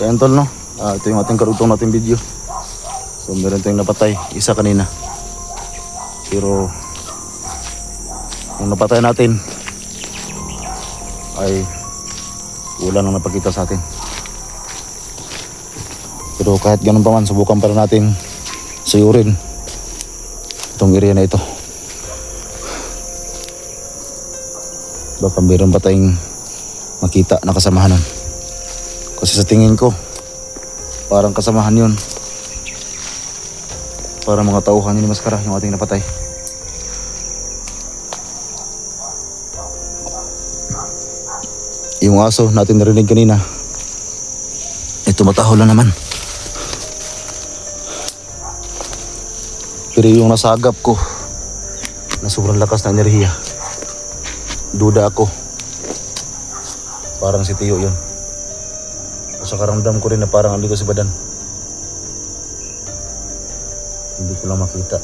Ayan tol, no? Ito yung ating karugtong nating video. So meron tayong napatay, isa kanina. Pero yung napatay natin ay wala nang napakita sa atin. Pero kahit ganun pa man, subukan pa rin natin sayurin itong area na ito. Baka meron pa tayong makita na kasamahanan. Kasi sa tingin ko parang kasamahan yun. Parang mga tauhan ni Maskara yung ating napatay. Yung aso natin narinig kanina, ito matahol na naman. Pero yung nasagap ko na sobrang lakas na enerhiya, duda ako parang si Tiyo yun. Sa karamdam ko rin na parang andito si Badan. Hindi ko lang makita.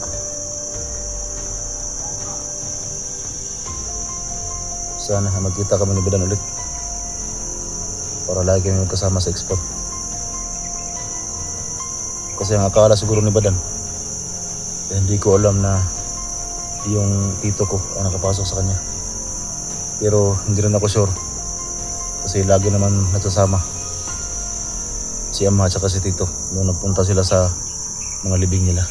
Sana magkita kami ni Badan ulit para lagi kami magkasama sa export. Kasi ang akala siguro ni Badan, hindi ko alam na yung tito ko ang nakapasok sa kanya. Pero hindi rin ako sure kasi lagi naman nagsasama si Ama at saka si Tito nung nagpunta sila sa mga libing nila.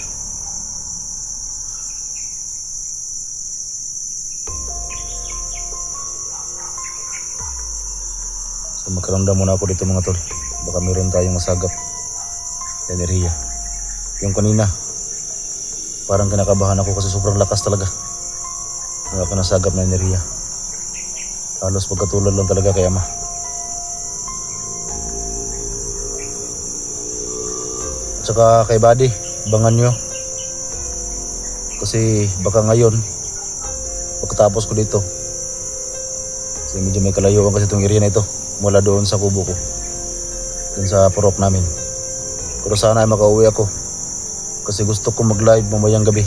So magkaramdam muna ako dito mga tol. Baka meron tayong masagap na enerhiya. Yung kanina parang kinakabahan ako kasi sobrang lakas talaga ng ako nasagap na enerhiya. Halos pagkatulad lang talaga kay Ama. Tsaka kay Buddy, bangan nyo. Kasi baka ngayon, pagkatapos ko dito, kasi medyo may kalayuan kasi itong area na ito, mula doon sa kubo ko, doon sa purok namin. Pero sana ay makauwi ako, kasi gusto ko mag-live mamayang gabi,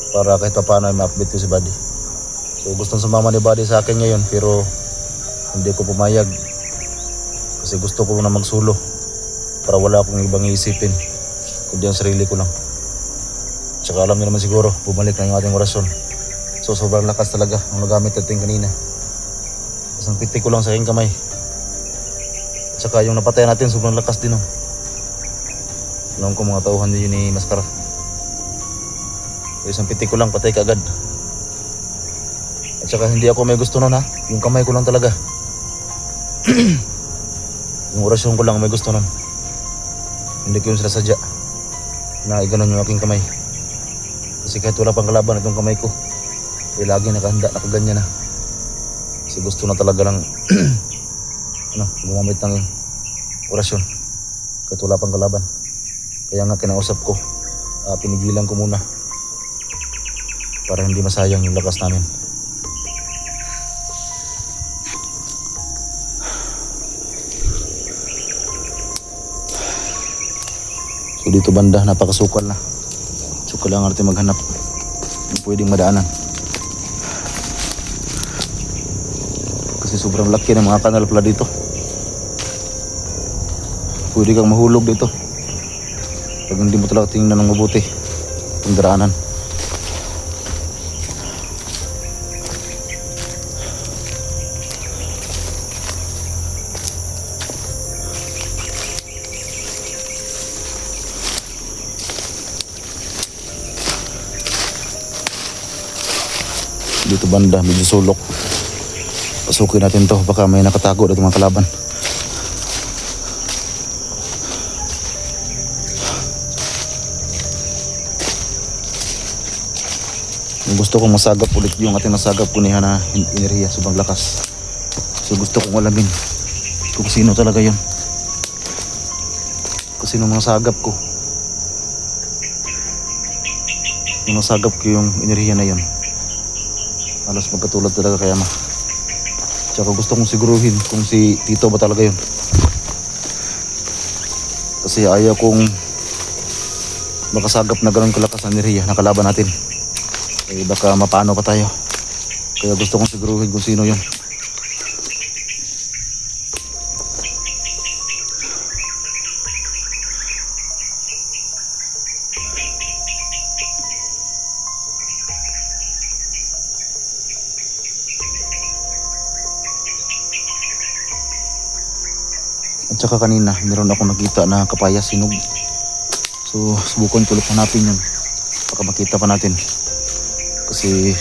para kahit pa paano ay ma-update ko si Buddy. So gustong sumama ni Buddy sa akin ngayon, pero hindi ko pumayag, kasi gusto ko na magsulo. Para wala akong ibang iisipin kundi ang sarili ko lang. Tsaka alam niyo naman siguro, bumalik na yung ating orasyon. So sobrang lakas talaga ang nagamit natin kanina. Tapos ang pitik ko lang sa aking kamay. Tsaka yung napatay natin sobrang lakas din. Alam ko mga tauhan din yun ni Maskara. So isang pitik ko lang, patay ka agad. At saka hindi ako may gusto nun yung kamay ko lang talaga. Yung orasyon ko lang may gusto nun. Hindi ko yung sinasadya na iganon yung aking kamay. Kasi kahit wala pang kalaban itong kamay ko, ay lagi nakahanda, nakaganyan na. Kasi gusto na talaga lang gumamit ng orasyon kahit wala pang kalaban. Kaya nga kinausap ko, pinigilan ko muna para hindi masayang yung lakas namin. So dito banda, napakasukal na. Sukal lang natin maghanap ng pwedeng madaanan. Kasi sobrang laki ng mga kanal pala dito. Pwede kang mahulog dito pag hindi mo talaga tingnan ng mabuti yung daraanan. Dito banda, medyo sulok. Pasukin natin to, baka may nakatago dito mga kalaban. Gusto kong masagap ulit yung ating nasagap kunihan na enerhiya, sobrang lakas. So gusto kong alamin kung sino talaga yun. Kasi nung nasagap ko, yung enerhiya na yun, halos magkatulad talaga kay Ama. Tsaka gusto kong siguruhin kung si Tito ba talaga yun. Kasi ayaw kong makasagap na ganun kalakas ang enerhiya na kalaban natin. Eh baka mapano pa tayo. Kaya gusto kong siguruhin kung sino yun. At saka kanina, meron akong nakita na kapaya sinog. So, subukan ko ulit hanapin yun. Baka makita pa natin. Kasi,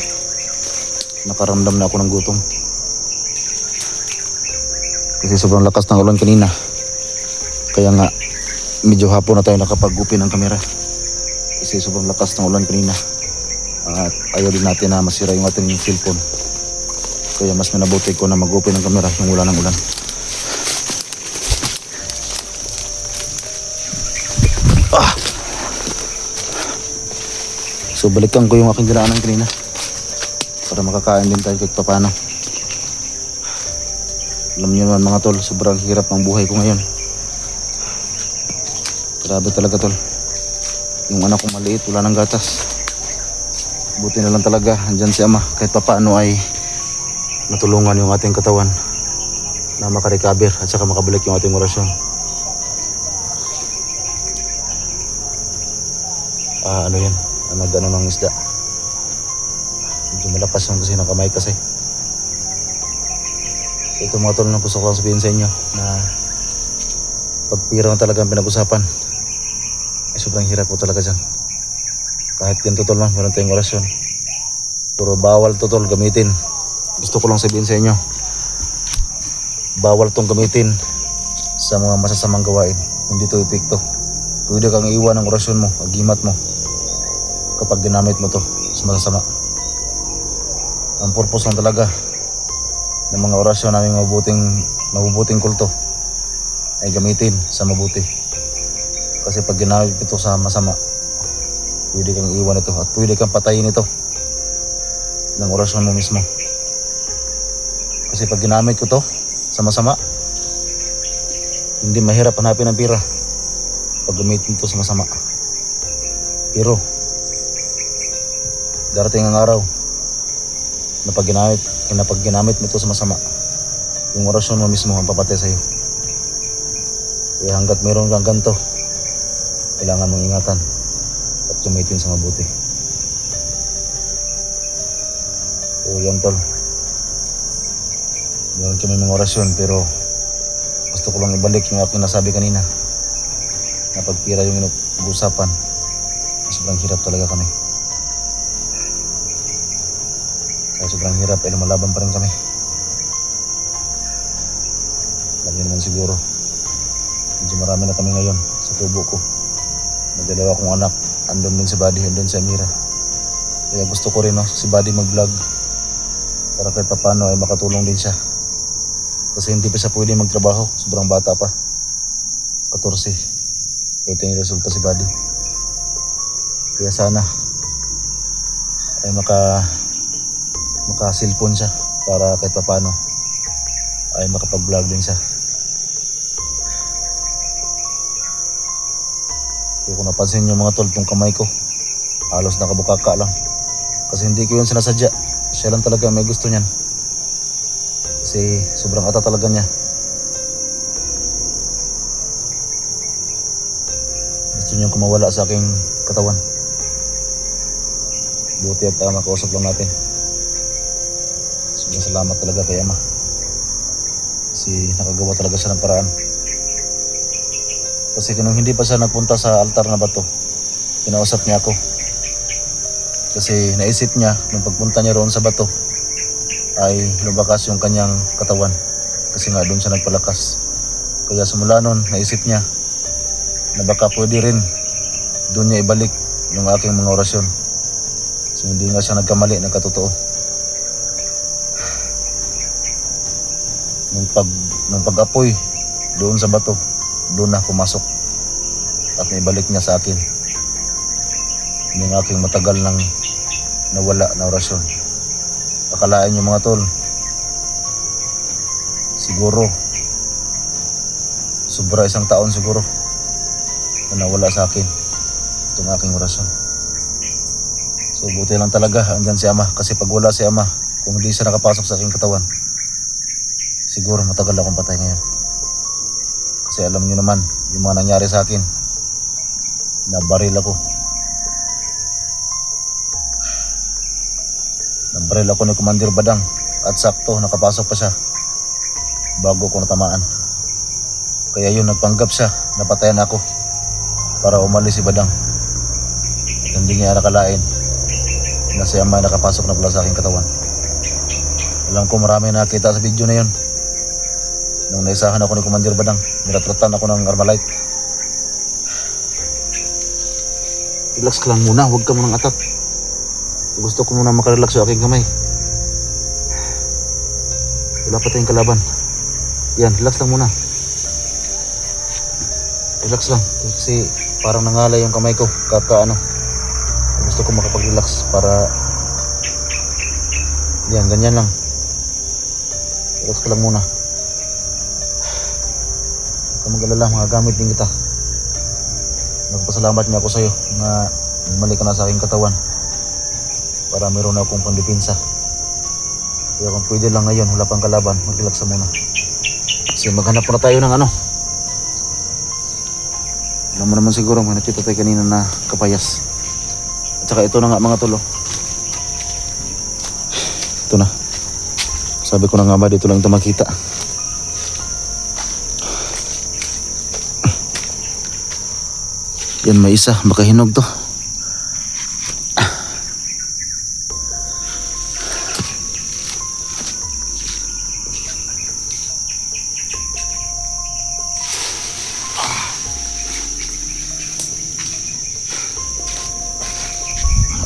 nakaramdam na ako ng gutom. Kasi sobrang lakas ng ulan kanina. Kaya nga, medyo hapon na tayo nakapag-upin ang kamera. Kasi sobrang lakas ng ulan kanina. At ayaw din natin na masira yung ating cellphone. Kaya mas minabuti ko na mag-upin ang kamera yung wala ng ulan. So balikan ko yung aking dinaanan kanina para makakain din tayo kahit papano. Alam niyo naman mga tol, sobrang hirap ng buhay ko ngayon. Grabe talaga tol. Yung anak ko maliit, wala ng gatas. Buti na lang talaga andyan si ama kahit papaano ay natulungan yung ating katawan na makarecover at saka makabalik yung ating orasyon. Ano yan? Nagano ng isda. Medyo malapas yung kasi ng kamay kasi. So ito mga tol, gusto ko lang sabihin sa inyo na pagpira na talaga ang pinag-usapan ay sobrang hirap po talaga dyan. Kahit yan totoo lang, meron tayong orasyon. Pero bawal totoo gamitin. Gusto ko lang sabihin sa inyo, bawal tong gamitin sa mga masasamang gawain. Hindi to epekto. Pwede kang iwan ang orasyon mo, agimat mo kapag ginamit mo to sa masasama. Ang purpose lang talaga ng mga orasyon namin mabubuting kulto ay gamitin sa mabuti. Kasi pag ginamit ito sa masama, pwede kang iwan ito at pwede kang patayin ito ng orasyon mo mismo. Kasi pag ginamit ko to sa masama, hindi mahirap hanapin ang pira pag gamitin ito sa masama. Pero darating ang araw na pag ginamit mo ito sa masama, yung orasyon mo mismo ang papatay sa'yo. Kaya hanggat meron kang ganito, kailangan mong ingatan at gamitin sa mabuti. So yan tol, meron kami mga orasyon pero gusto ko lang ibalik yung aking nasabi kanina na pagpira yung inuusapan. Sobrang hirap talaga kami. Kaya sobrang hirap ay lumalaban pa rin kami. Alam niyo naman siguro, medyo marami na kami ngayon sa tubo ko. Magdalawa akong anak, andun din si Buddy, andun si Amira. Kaya gusto ko rin si Buddy mag-vlog para kahit paano ay makatulong din siya. Kasi hindi pa siya pwede magtrabaho, sobrang bata pa, 14. Puti yung resulta si Buddy. Kaya sana ay maka-cellphone siya para kahit paano ay makapag-vlog din siya. So, kung napansin niyo mga tol, itong kamay ko halos nakabukaka lang kasi hindi ko yun sinasadya. Siya lang talaga may gusto niyan kasi sobrang ata talaga niya. Gusto niyang kumawala sa aking katawan. Buti at makausap lang natin. Sobrang salamat talaga kay ama kasi nakagawa talaga siya ng paraan. Kasi kung hindi pa siya nagpunta sa altar na bato, kinausap niya ako kasi naisip niya nung pagpunta niya roon sa bato ay lumakas yung kanyang katawan kasi nga doon siya nagpalakas. Kaya simula noon naisip niya na baka pwede rin doon niya ibalik yung aking mga orasyon. So hindi nga siya nagkamali, nagkatotoo. Nung pag-apoy doon sa bato, doon na pumasok at naibalik niya sa akin yung aking matagal nang nawala na orasyon. Akalain niyo mga tol, siguro sobra 1 taon siguro na nawala sa akin itong aking orasyon. So buti lang talaga andyan si ama kasi pag wala si ama, kung hindi siya nakapasok sa aking katawan, siguro matagal akong patay ngayon. Kasi alam niyo naman yung mga nangyari sa akin, nabaril ako. Nabaril ako ni Commander Badang at sakto nakapasok pa siya bago ko natamaan. Kaya yun, nagpanggap siya, napatayan ako para umalis si Badang. At hindi niya nakalain na si Ama nakapasok na pala sa aking katawan. Alam ko marami nakita sa video na yun. Nung naisahan ako ni Commander Badang, niratratan ako ng Armalite. Relax ka lang muna, huwag ka munang atat. Gusto ko muna makarelax sa aking kamay. Wala pa tayong kalaban. Yan, relax lang muna. Relax lang, kasi parang nangalay yung kamay ko. Gusto ko makapag-relax para... Yan, ganyan lang. Relax ka lang muna. Huwag ka mag-alala, magagamit din kita. Nagpasalamat niya ako sa'yo na bumalik ka na sa aking katawan para meron na akong pandepensa. Kaya kung pwede lang ngayon, wala pang kalaban, mag-relax muna. Kasi maghanap na tayo ng ano. Alam mo naman siguro, may nakita tayo kanina na kapayas. At saka ito na nga mga tolo. Ito na. Sabi ko na nga ba, dito lang ito makita. Yan, may isa, baka hinog to.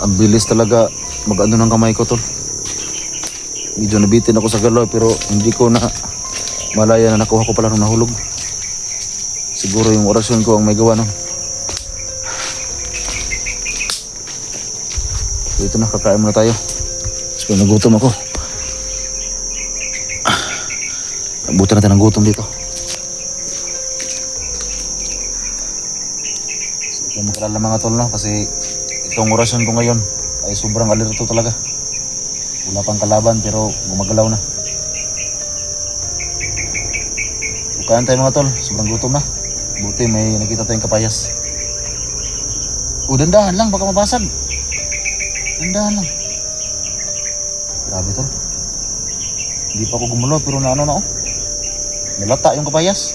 Ang bilis talaga mag-ano ng kamay ko, tol. Medyo nabitin ako sa galaw pero hindi ko na malaya na nakuha ko pala nung nahulog. Siguro yung orasyon ko ang may gawa nun. So ito na, kakain muna tayo. So nagutom ako. Abutan natin ng gutom dito. So ito makalala mga tol, no? Kasi itong orasyon ko ngayon ay sobrang alerto talaga. Wala pang kalaban pero gumagalaw na. Bukaan tayo mga tol, sobrang gutom na. Buti may nakita tayong kapayas. Dandahan lang, baka mabasag. Dandahan lang. Grabe tol. Hindi pa ako gumalaw pero naano na oh. Nilata yung kapayas.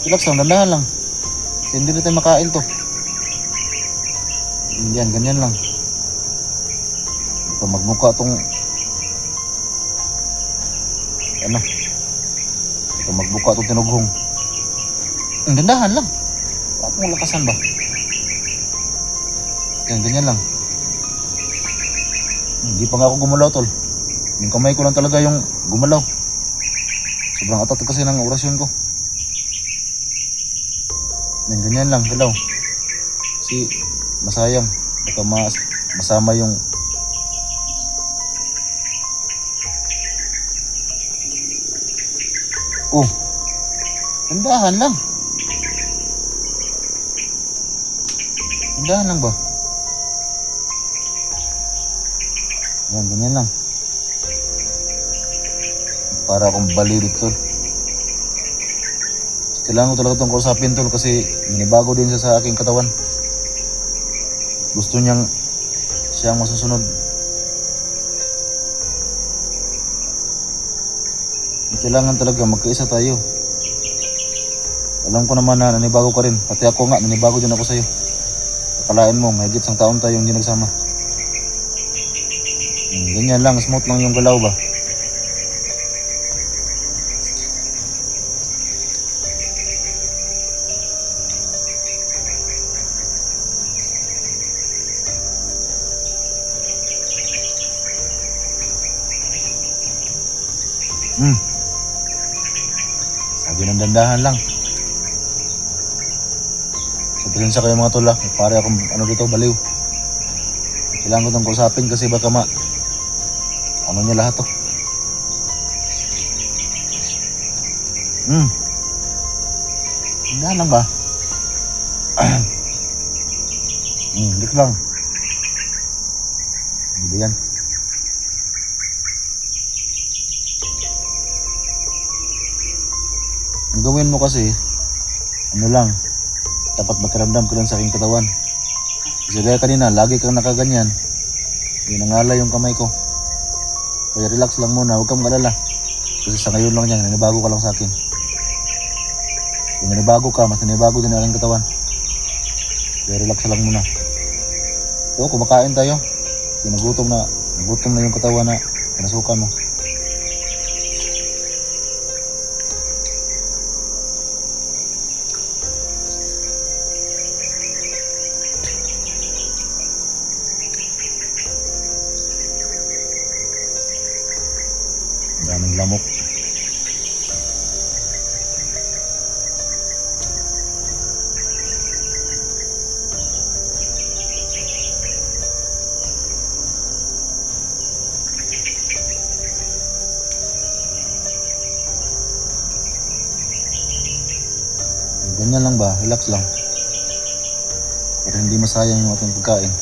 Relax lang, dandahan lang. Kasi hindi na tayo makain to. Yan, ganyan lang. Ito, magmuka itong ano. Ito, magbuka itong tinughong. Ang gandahan lang. Bakit lakasan ba? Yan, ganyan lang. Hindi pa nga ako gumalaw, tol. Yung kamay ko lang talaga yung gumalaw. Sobrang atat kasi ng orasyon ko. Yan, ganyan lang, galaw. Kasi masayang. Baka masama yung oh, tandahan lang. Tandahan lang ba? Yan, ganyan lang. Para akong baliw dito. Kailangan ko talaga itong kausapin, tol, kasi minibago din siya sa aking katawan. Gusto niyang siya ang masusunod. Kailangan talaga magkaisa tayo. Alam ko naman na nanibago ka rin. Pati ako nga, nanibago din ako sa'yo. Akalain mo, mahigit sang taon tayo hindi nagsama. Ganyan lang, smooth lang yung galaw ba? Sabi ng dandahan lang. Sabihin sa kayo mga tol, pare akong ano dito, baliw. Kailangan ko itong kusapin kasi baka ano niya lahat to. Dandahan lang ba? Lik lang. Ano ba yan? Ang gawin mo kasi, ano lang, dapat makiramdam ko lang sa aking katawan. Kasi dahil kanina, lagi kang nakaganyan, nangalay yung kamay ko. Kaya relax lang muna, huwag kang mag-alala. Kasi sa ngayon lang yan, nanibago ka lang sa akin. Kung nanibago ka, mas nanibago din ang katawan. Kaya relax lang muna. So, kumakain tayo. Kung nagutom na yung katawan na pinasukan mo. Daming lamok. Ganyan lang ba? Relax lang. Para hindi masayang yung ating pagkain.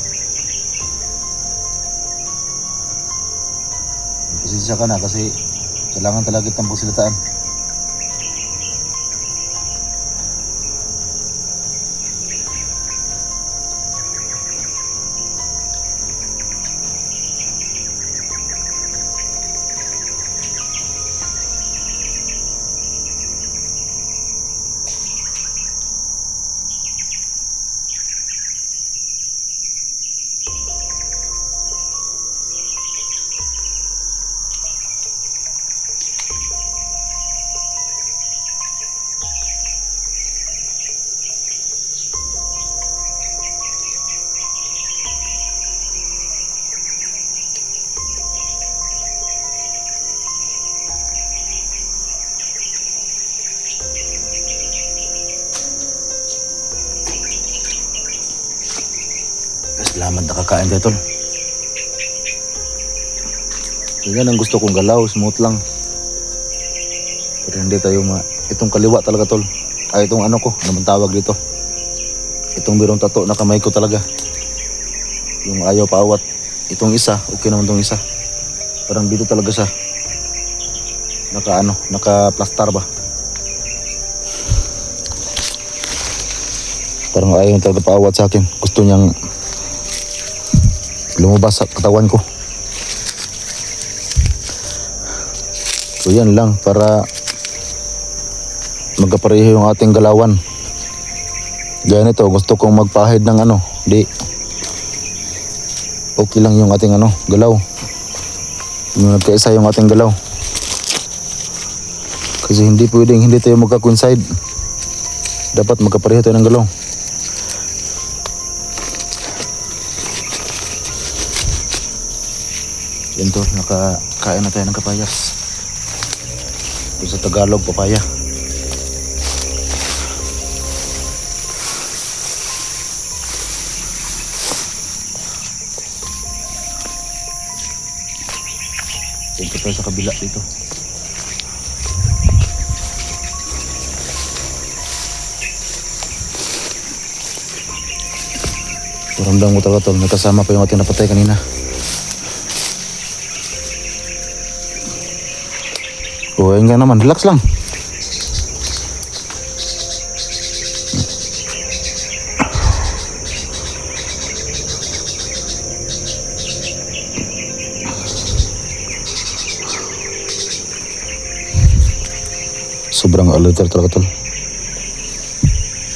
Pasensya ka na kasi kailangan talaga itang pagsalitaan. Salamat nakakain tayo tol. Yan ang gusto kong galaw, smooth lang. Pero hindi tayo itong kaliwa talaga tol. Ay itong ano ko, ano man tawag dito. Itong birong tato na kamay ko talaga. Yung ayaw paawat. Itong isa, okay naman itong isa. Parang dito talaga siya. Naka-plastar ba? Parang ayaw talaga paawat sa akin. Gusto niyang lumabas sa katawan ko. So yan lang para magkapareho yung ating galawan. Gaya nito, gusto kong magpahid ng di okay lang yung ating galaw. Yung nagkaisa yung ating galaw. Kasi hindi pwedeng hindi tayo magka-coincide. Dapat magkapareho tayo ng galaw. Yan to, nakakain na tayo ng kapayas. Ito sa Tagalog, papaya. Ito tayo sa kabila dito. Ramdam mo talaga tol, may kasama pa yung ating napatay kanina. Oh, enggak naman, relax lang. Sobrang alert talaga tol.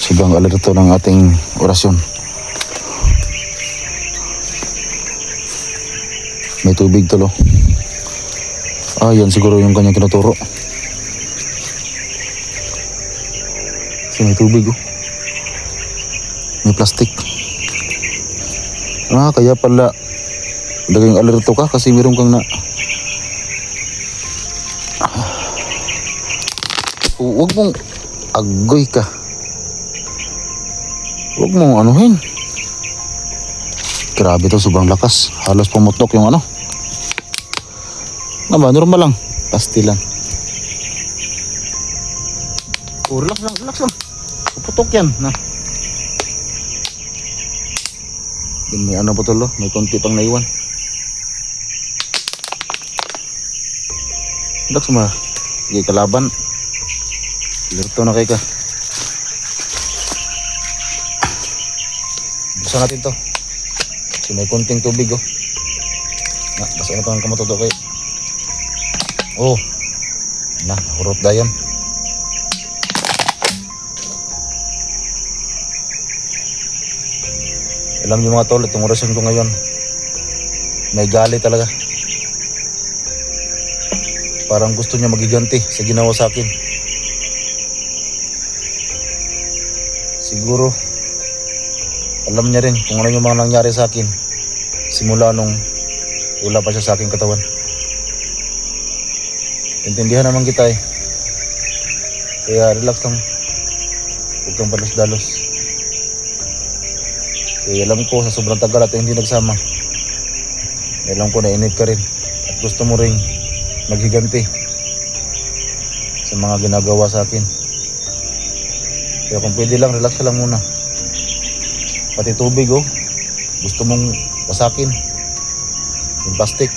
Sobrang alert ng ating orasyon. May tubig tol. Yan siguro yung kanyang tinuturo. Kasi may tubig may plastic. Kaya pala dagang alerto ka kasi meron kang huwag mong agoy ka. Huwag mong anuhin. Grabe to, sobrang lakas. Halos pumutok yung normal lang. Pastilan. Relax lang. Puputok yan. May pa tolo. May konti pang naiwan. Relax mo. Sige, kalaban. Lirto na kayo ka. Buksan natin to. Kasi may konting tubig basta ito ang kamatuto kayo. Hurot dayon. Alam niyo mga tol, itong orasyon ko ngayon, may gali talaga. Parang gusto niya magiganti sa ginawa sa akin. Siguro, alam niya rin kung ano yung mga nangyari sa akin simula nung wala pa siya sa aking katawan. Intindihan naman kita eh. Kaya relax lang. Huwag kang palos-dalos. Kaya alam ko sa sobrang tagal natin hindi nagsama. Alam ko na inip ka rin. At gusto mo ring maghiganti sa mga ginagawa sa akin. Kaya kung pwede lang, relax ka lang muna. Pati tubig oh. Gusto mong wasakin. Yung plastic.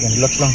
Yan, relax lang.